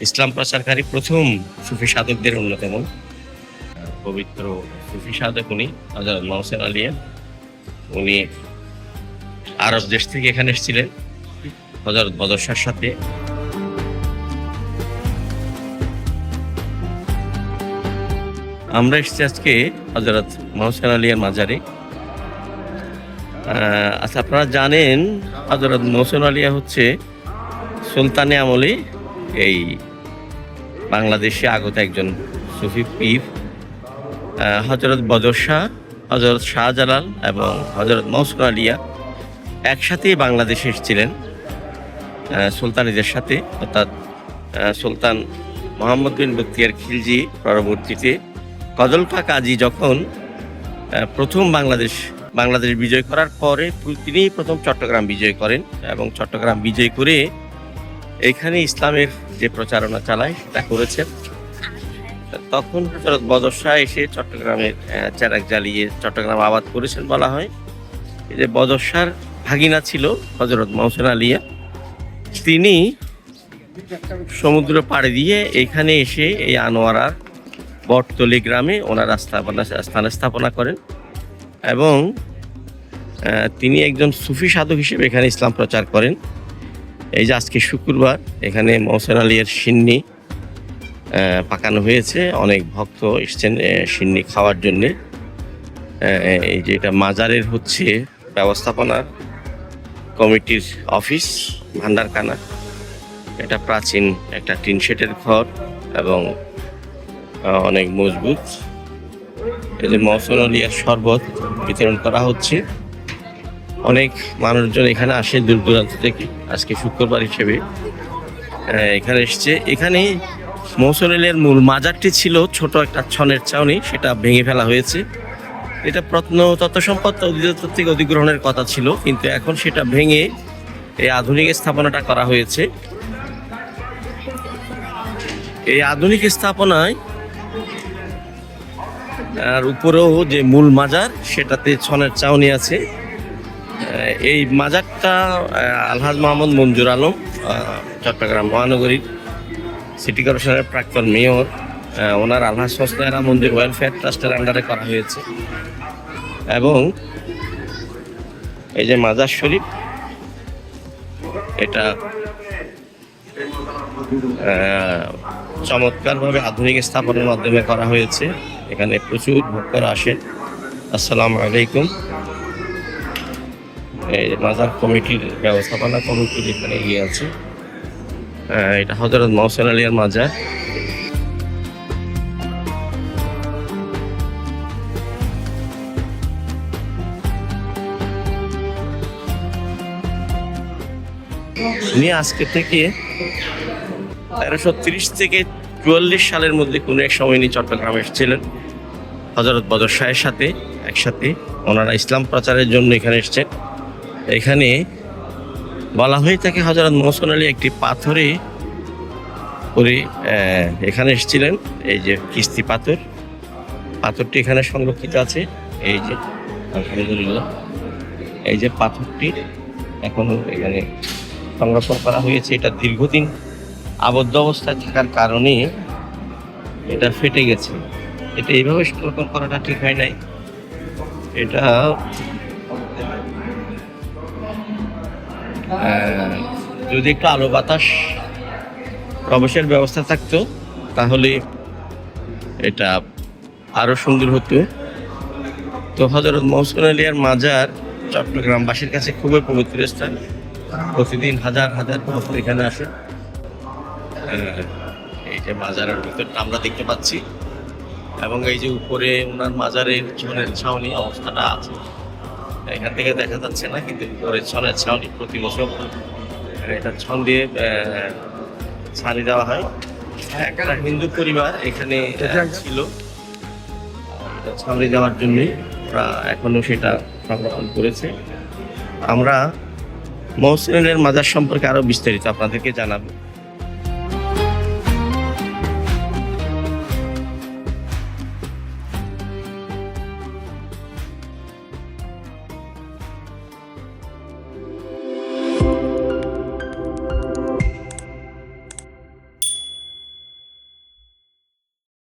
ইসলাম প্রচারকারী প্রথম সুফি সাধকদের অন্যতম পবিত্র সুফি সাধক উনি হযরত মহসিন আলিয়া। উনি আরব দেশ থেকে এখানে এসেছিলেন হযরত বদর শাহর সাথে। আমরা এসেছি আজকে হযরত মহসিন আলিয়ার মাজারে। আচ্ছা, আপনারা জানেন হযরত মহসিন আলিয়া হচ্ছে সুলতানে আমলে এই বাংলাদেশে আগত একজন সুফি পীর। হযরত বদর শাহ, হযরত শাহজালাল এবং হযরত মহসিন আলিয়া একসাথেই বাংলাদেশে এসেছিলেন সুলতানিদের সাথে, অর্থাৎ সুলতান মোহাম্মদ বিন বখতিয়ার খিলজি পরবর্তীতে কজলকা কাজী যখন প্রথম বাংলাদেশ বিজয় করার পরে তিনি প্রথম চট্টগ্রাম বিজয় করেন এবং চট্টগ্রাম বিজয় করে এখানে ইসলামের যে প্রচারণা চালায় সেটা করেছেন। তখন হযরত বদর শাহ এসে চট্টগ্রামের চেরাগ জ্বালিয়ে চট্টগ্রাম আবাদ করেছেন বলা হয়। এই যে বদর শাহর ভাগিনা ছিল হযরত মহসিন আলিয়া, তিনি সমুদ্র পাড়ি দিয়ে এখানে এসে এই আনোয়ারার বটতলি গ্রামে ওনার স্থান স্থাপনা করেন এবং তিনি একজন সুফি সাধক হিসেবে এখানে ইসলাম প্রচার করেন। এই যে আজকে শুক্রবার এখানে মহসিন আলিয়ার সিন্নি পাকানো হয়েছে, অনেক ভক্ত এসছেন সিন্নি খাওয়ার জন্যে। এই যে এটা মাজারের হচ্ছে ব্যবস্থাপনার কমিটির অফিস, ভান্ডারখানা। এটা প্রাচীন একটা টিন শেডের ঘর এবং অনেক মজবুত। এই যে মহসিন আলিয়ার শরবত বিতরণ করা হচ্ছে। অনেক মানুষজন এখানে আসে দূর দূরান্ত থেকে, আজকে শুক্রবার হিসেবে এখানে এসছে। এখানে মহসিন আলিয়ার মূল মাজারটি ছিল ছোট একটা ছনের ছাউনি, সেটা ভেঙে ফেলা হয়েছে। এটা প্রত্নতত্ত্ব সম্পদ অধিদপ্তর থেকে অধিগ্রহণের কথা ছিল, কিন্তু এখন সেটা ভেঙে এই আধুনিক স্থাপনাটা করা হয়েছে। এই আধুনিক স্থাপনায় আর উপরেও যে মূল মাজার সেটাতে ছনের ছাউনি আছে। এই মাজারটা আলহাজ মোহাম্মদ মঞ্জুর আলম, চট্টগ্রাম মহানগরীর সিটি কর্পোরেশনের প্রাক্তন মেয়র, ওনার আলহাজ হোসনায়রা মঞ্জুর ওয়েলফেয়ার ট্রাস্টের আন্ডারে করা হয়েছে। এবং এই যে মাজার শরীফ, এটা চমৎকারভাবে আধুনিক স্থাপনের মাধ্যমে করা হয়েছে। এখানে প্রচুর ভক্তরা আসেন। আসসালামু আলাইকুম। এই মাজার কমিটির ব্যবস্থাপনা কমিটির এখানে এগিয়ে আছে। এটা হযরত মহসিন আলিয়ার মাজার। উনি আজকে থেকে 1330 থেকে 44 সালের মধ্যে কোনো এক সময় নিয়ে চট্টগ্রামে এসেছিলেন হযরত বদর শাহের সাথে একসাথে। ওনারা ইসলাম প্রচারের জন্য এখানে এসছেন। এখানে বলা হয়ে থাকে হযরত মহসিন আলী একটি পাথরে করে এখানে এসেছিলেন। এই যে কিস্তি পাথরটি এখানে সংরক্ষিত আছে। এই যে আলহামদুলিল্লাহ, এই যে পাথরটি এখনো এখানে সংরক্ষণ করা হয়েছে। এটা দীর্ঘদিন আবদ্ধ অবস্থায় থাকার কারণে এটা ফেটে গেছে। এটা এইভাবে সংরক্ষণ করাটা ঠিক হয় নাই। এটা যদি একটু আলো বাতাস প্রবেশের ব্যবস্থা থাকতো তাহলে এটা আরো সুন্দর হতো। তো হযরত মহসিন আলিয়ার মাজার চট্টগ্রামবাসীর কাছে খুবই পবিত্র স্থান। প্রতিদিন হাজার হাজার ভক্ত এখানে আসে। এই যে মাজারের ভিতরটা আমরা দেখতে পাচ্ছি এবং এই যে উপরে ওনার মাজারের ছনের ছাউনি অবস্থাটা আছে, এখান থেকে দেখা যাচ্ছে না, কিন্তু উপরে ছনের ছাউনি প্রতি বছর এটা ছন দিয়ে ছাড়ি দেওয়া হয়। একটা হিন্দু পরিবার এখানে ছিল, এটা ছাউনি দেওয়ার জন্যই ওরা এখনো সেটা সংরক্ষণ করেছে। আমরা মহসিন আলিয়ার মাজার সম্পর্কে আরো বিস্তারিত আপনাদেরকে জানাবো।